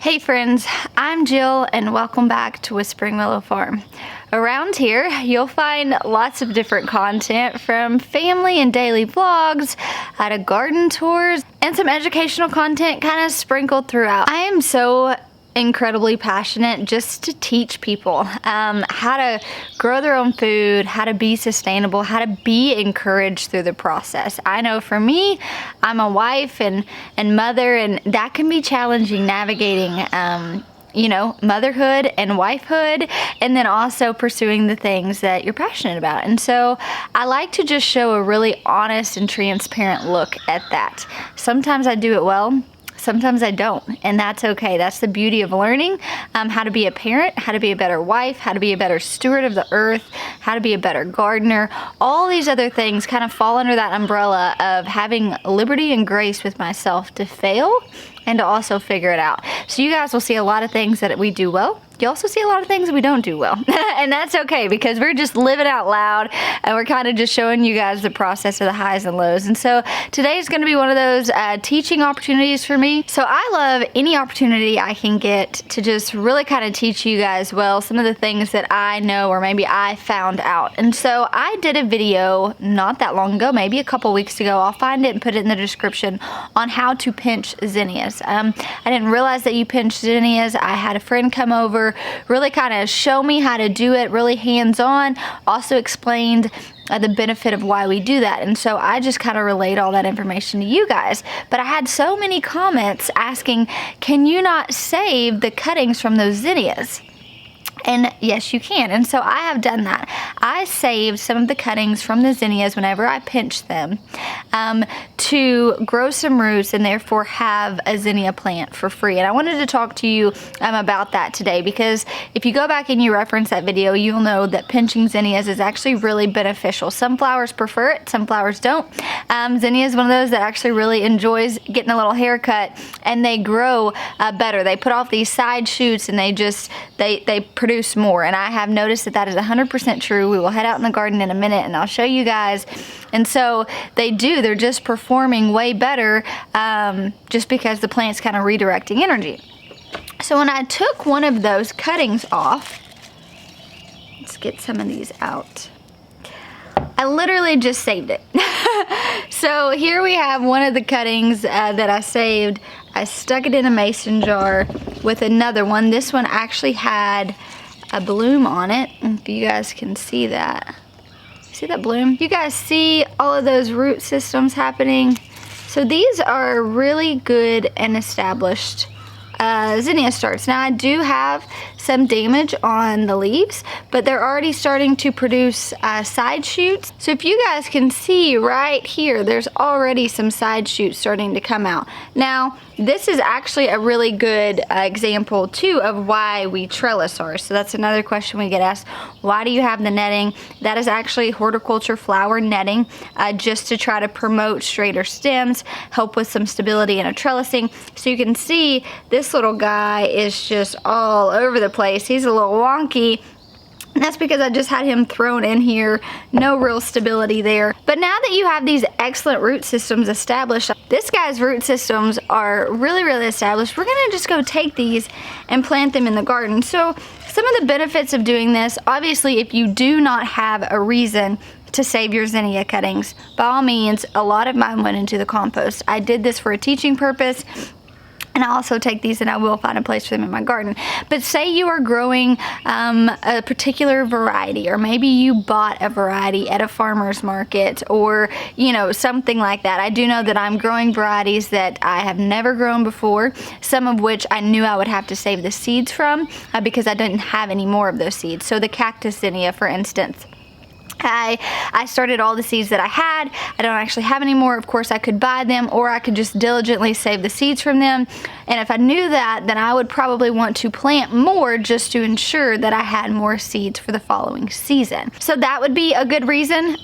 Hey friends, I'm Jill and welcome back to Whispering Willow Farm. Around here, you'll find lots of different content from family and daily vlogs, to garden tours, and some educational content kind of sprinkled throughout. I am so incredibly passionate just to teach people how to grow their own food, how to be sustainable, how to be encouraged through the process. I know for me, I'm a wife and mother, and that can be challenging navigating motherhood and wifehood, and then also pursuing the things that you're passionate about. And so I like to just show a really honest and transparent look at that. Sometimes I do it well, sometimes I don't, and that's okay. That's the beauty of learning how to be a parent, how to be a better wife, how to be a better steward of the earth, how to be a better gardener. All these other things kind of fall under that umbrella of having liberty and grace with myself to fail and to also figure it out. So you guys will see a lot of things that we do well. You also see a lot of things that we don't do well. And that's okay, because we're just living out loud and we're kind of just showing you guys the process of the highs and lows. And so today is going to be one of those teaching opportunities for me. So I love any opportunity I can get to just really kind of teach you guys well some of the things that I know or maybe I found out. And so I did a video not that long ago, maybe a couple weeks ago. I'll find it and put it in the description on how to pinch zinnias. I didn't realize that you pinch zinnias. I had a friend come over, really kind of show me how to do it, really hands-on, also explained the benefit of why we do that. And so I just kind of relayed all that information to you guys. But I had so many comments asking, can you not save the cuttings from those zinnias? And yes, you can. And so I have done that. I saved some of the cuttings from the zinnias whenever I pinched them to grow some roots and therefore have a zinnia plant for free. And I wanted to talk to you about that today, because if you go back and you reference that video, you'll know that pinching zinnias is actually really beneficial. Some flowers prefer it, some flowers don't. Zinnia is one of those that actually really enjoys getting a little haircut, and they grow better. They put off these side shoots and they produce more, and I have noticed that that is 100% true. We will head out in the garden in a minute and I'll show you guys. And so they're just performing way better just because the plant's kind of redirecting energy. So when I took one of those cuttings off, let's get some of these out. I literally just saved it. So here we have one of the cuttings that I saved. I stuck it in a mason jar with another one. This one actually had a bloom on it, if you guys can see that. See that bloom? You guys see all of those root systems happening? So these are really good and established zinnia starts. Now I do have some damage on the leaves, but they're already starting to produce side shoots. So if you guys can see right here, there's already some side shoots starting to come out. Now this is actually a really good example too of why we trellis ours. So that's another question we get asked. Why do you have the netting? That is actually horticulture flower netting, just to try to promote straighter stems, help with some stability in a trellising. So you can see this little guy is just all over the place. He's a little wonky. And that's because I just had him thrown in here. No real stability there. But now that you have these excellent root systems established, this guy's root systems are really, really established. We're gonna just go take these and plant them in the garden. So some of the benefits of doing this, obviously if you do not have a reason to save your zinnia cuttings, by all means, a lot of mine went into the compost. I did this for a teaching purpose. And I also take these and I will find a place for them in my garden. But say you are growing a particular variety, or maybe you bought a variety at a farmer's market, or something like that. I do know that I'm growing varieties that I have never grown before, some of which I knew I would have to save the seeds from because I didn't have any more of those seeds. So the cactus zinnia, for instance, I started all the seeds that I had. I don't actually have any more. Of course, I could buy them, or I could just diligently save the seeds from them. And if I knew that, then I would probably want to plant more just to ensure that I had more seeds for the following season. So that would be a good reason.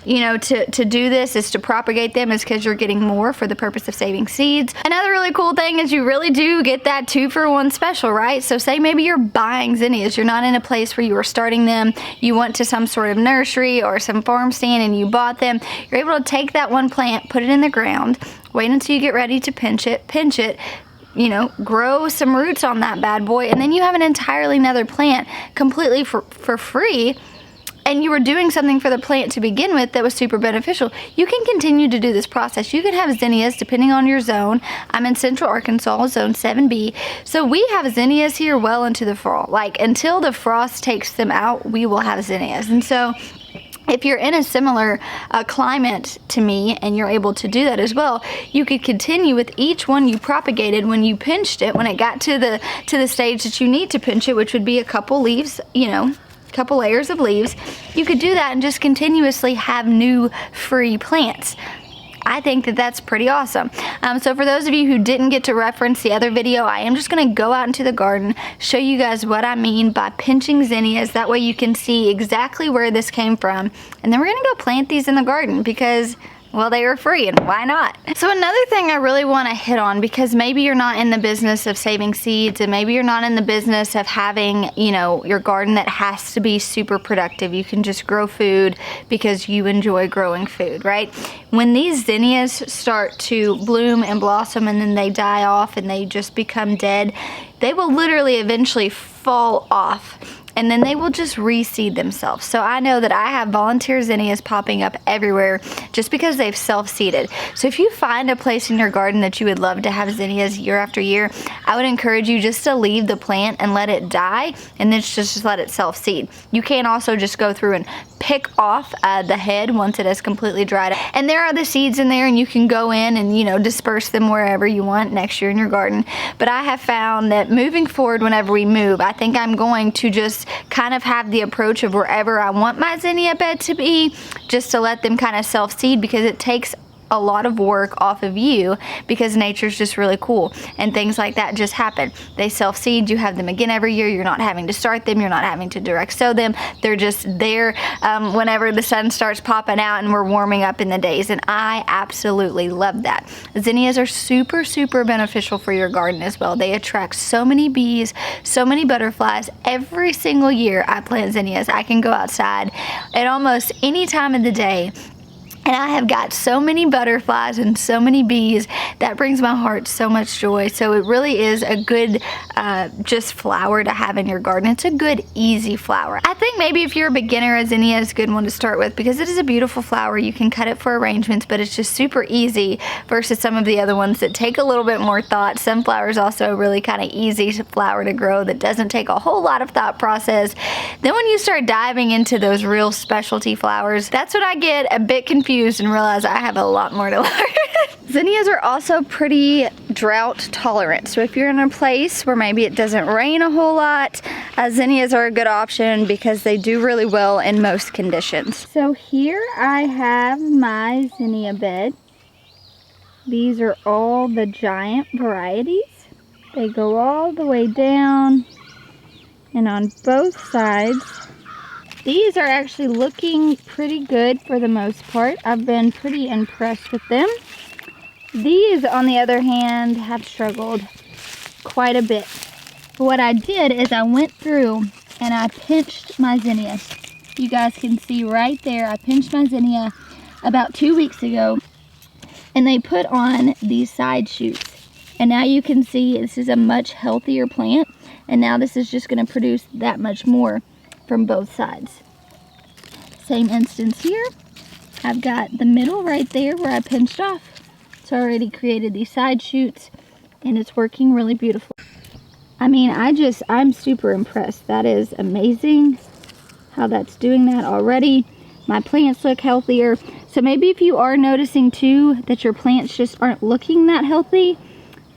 To do this is to propagate them, is because you're getting more for the purpose of saving seeds. Another really cool thing is you really do get that 2-for-1 special, right? So say maybe you're buying zinnias, you're not in a place where you are starting them, you went to some sort of nursery or some farm stand and you bought them. You're able to take that one plant, put it in the ground, wait until you get ready to pinch it, you know, grow some roots on that bad boy, and then you have an entirely another plant completely for free, and you were doing something for the plant to begin with that was super beneficial. You can continue to do this process. You can have zinnias depending on your zone. I'm in Central Arkansas, zone 7B. So we have zinnias here well into the fall. Like until the frost takes them out, we will have zinnias. And so if you're in a similar climate to me and you're able to do that as well, you could continue with each one you propagated when you pinched it, when it got to the stage that you need to pinch it, which would be a couple leaves, you know, couple layers of leaves. You could do that and just continuously have new free plants. I think that that's pretty awesome. So for those of you who didn't get to reference the other video, I am just going to go out into the garden, show you guys what I mean by pinching zinnias. That way you can see exactly where this came from. And then we're going to go plant these in the garden because, well, they were free, and why not? So another thing I really want to hit on, because maybe you're not in the business of saving seeds, and maybe you're not in the business of having, you know, your garden that has to be super productive. You can just grow food because you enjoy growing food, right? When these zinnias start to bloom and blossom and then they die off and they just become dead, they will literally eventually fall off, and then they will just reseed themselves. So I know that I have volunteer zinnias popping up everywhere just because they've self-seeded. So if you find a place in your garden that you would love to have zinnias year after year, I would encourage you just to leave the plant and let it die, and then just let it self-seed. You can also just go through and pick off the head once it has completely dried up. And there are the seeds in there, and you can go in and, you know, disperse them wherever you want next year in your garden. But I have found that moving forward, whenever we move, I think I'm going to just kind of have the approach of wherever I want my zinnia bed to be, just to let them kind of self-seed, because it takes a lot of work off of you, because nature's just really cool and things like that just happen. They self-seed, you have them again every year. You're not having to start them, you're not having to direct sow them. They're just there whenever the sun starts popping out and we're warming up in the days, and I absolutely love that. Zinnias are super, super beneficial for your garden as well. They attract so many bees, so many butterflies. Every single year I plant zinnias. I can go outside at almost any time of the day, and I have got so many butterflies and so many bees. That brings my heart so much joy. So it really is a good just flower to have in your garden. It's a good, easy flower. I think maybe if you're a beginner, a zinnia is a good one to start with, because it is a beautiful flower. You can cut it for arrangements, but it's just super easy versus some of the other ones that take a little bit more thought. Sunflower is also a really kind of easy flower to grow that doesn't take a whole lot of thought process. Then when you start diving into those real specialty flowers, that's when I get a bit confused and realize I have a lot more to learn. Zinnias are also pretty drought tolerant. So if you're in a place where maybe it doesn't rain a whole lot, zinnias are a good option because they do really well in most conditions. So here I have my zinnia bed. These are all the giant varieties. They go all the way down, and on both sides. These are actually looking pretty good for the most part. I've been pretty impressed with them. These, on the other hand, have struggled quite a bit. What I did is I went through and I pinched my zinnia. You guys can see right there, I pinched my zinnia about 2 weeks ago, and they put on these side shoots. And now you can see this is a much healthier plant, and now this is just going to produce that much more from both sides. Same instance here. I've got the middle right there where I pinched off. It's already created these side shoots, and it's working really beautiful. I mean, I'm super impressed. That is amazing how that's doing that already. My plants look healthier. So maybe if you are noticing too that your plants just aren't looking that healthy,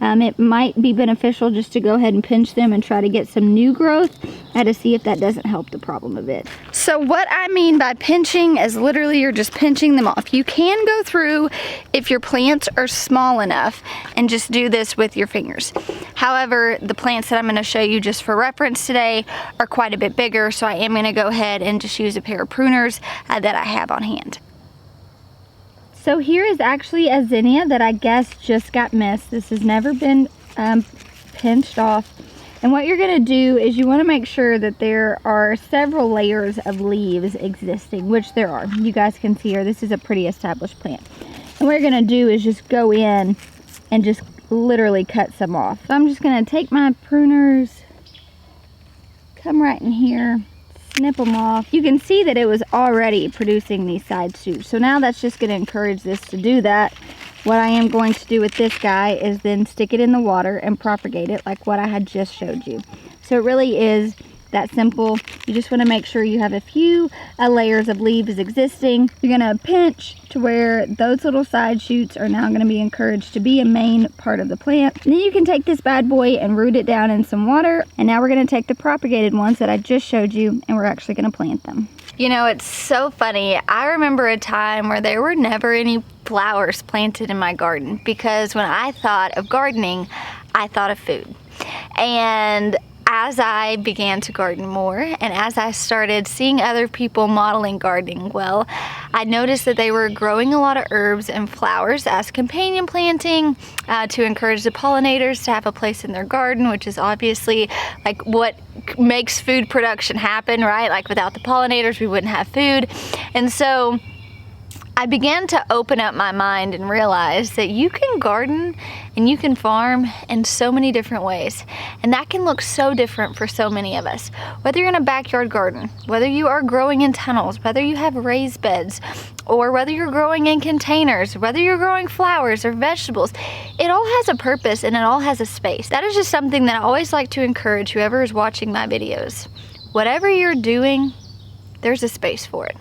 it might be beneficial just to go ahead and pinch them and try to get some new growth to see if that doesn't help the problem a bit. So what I mean by pinching is literally you're just pinching them off. You can go through if your plants are small enough and just do this with your fingers. However, the plants that I'm going to show you just for reference today are quite a bit bigger, so I am going to go ahead and just use a pair of pruners that I have on hand. So here is actually a zinnia that I guess just got missed. This has never been pinched off. And what you're going to do is you want to make sure that there are several layers of leaves existing, which there are. You guys can see here, this is a pretty established plant. And what you're going to do is just go in and just literally cut some off. So I'm just gonna take my pruners, come right in here, snip them off. You can see that it was already producing these side shoots. So now that's just gonna encourage this to do that. What I am going to do with this guy is then stick it in the water and propagate it like what I had just showed you. So it really is that simple. You just want to make sure you have a few layers of leaves existing. You're going to pinch to where those little side shoots are now going to be encouraged to be a main part of the plant. And then you can take this bad boy and root it down in some water. And now we're going to take the propagated ones that I just showed you, and we're actually going to plant them. You know, it's so funny. I remember a time where there were never any flowers planted in my garden, because when I thought of gardening, I thought of food. And as I began to garden more, and as I started seeing other people modeling gardening well, I noticed that they were growing a lot of herbs and flowers as companion planting to encourage the pollinators to have a place in their garden, which is obviously like what makes food production happen, right? Like without the pollinators, we wouldn't have food. And so I began to open up my mind and realize that you can garden and you can farm in so many different ways. And that can look so different for so many of us. Whether you're in a backyard garden, whether you are growing in tunnels, whether you have raised beds, or whether you're growing in containers, whether you're growing flowers or vegetables, it all has a purpose and it all has a space. That is just something that I always like to encourage whoever is watching my videos. Whatever you're doing, there's a space for it.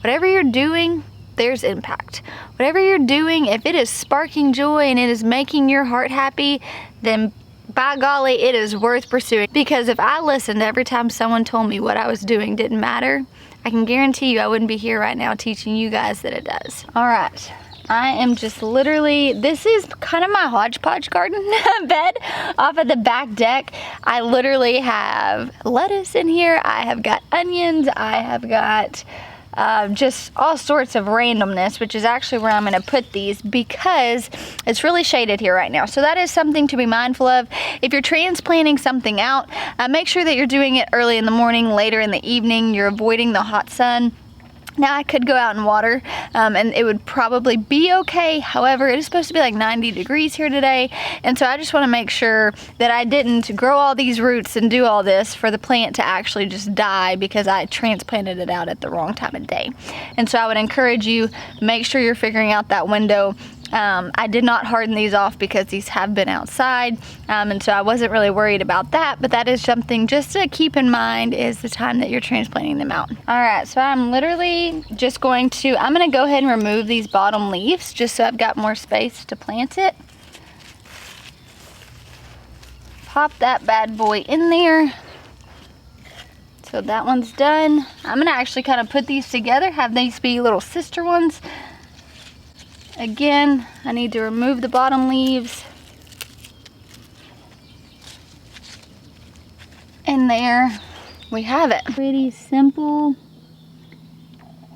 Whatever you're doing, there's impact. Whatever you're doing, if it is sparking joy and it is making your heart happy, then by golly, it is worth pursuing. Because if I listened every time someone told me what I was doing didn't matter, I can guarantee you I wouldn't be here right now teaching you guys that it does. All right, I am just literally, this is kind of my hodgepodge garden bed off of the back deck. I literally have lettuce in here, I have got onions, I have got just all sorts of randomness, which is actually where I'm going to put these because it's really shaded here right now. So that is something to be mindful of. If you're transplanting something out, make sure that you're doing it early in the morning, later in the evening. You're avoiding the hot sun. Now I could go out and water and it would probably be okay. However, it is supposed to be like 90 degrees here today. And so I just want to make sure that I didn't grow all these roots and do all this for the plant to actually just die because I transplanted it out at the wrong time of day. And so I would encourage you, make sure you're figuring out that window. I did not harden these off because these have been outside, and so I wasn't really worried about that, but that is something just to keep in mind is the time that you're transplanting them out. All right, so I'm literally just going to, I'm going to go ahead and remove these bottom leaves just so I've got more space to plant it. Pop that bad boy in there. So that one's done. I'm going to actually kind of put these together, have these be little sister ones. Again, I need to remove the bottom leaves. And there we have it. Pretty simple.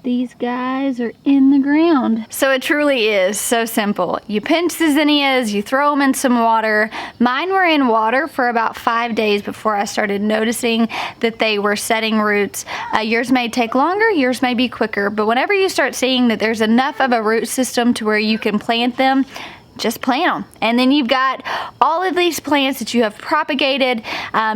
These guys are in the ground. So it truly is so simple. You pinch the zinnias, you throw them in some water. Mine were in water for about 5 days before I started noticing that they were setting roots. Yours may take longer, yours may be quicker, but whenever you start seeing that there's enough of a root system to where you can plant them, just plant them. And then you've got all of these plants that you have propagated.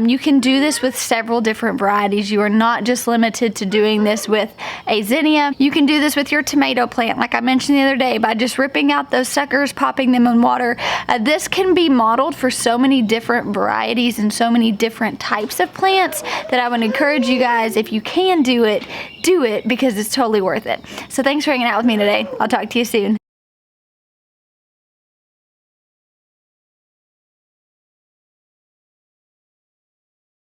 You can do this with several different varieties. You are not just limited to doing this with a zinnia. You can do this with your tomato plant, like I mentioned the other day, by just ripping out those suckers, popping them in water. This can be modeled for so many different varieties and so many different types of plants that I would encourage you guys, if you can do it, because it's totally worth it. So thanks for hanging out with me today. I'll talk to you soon.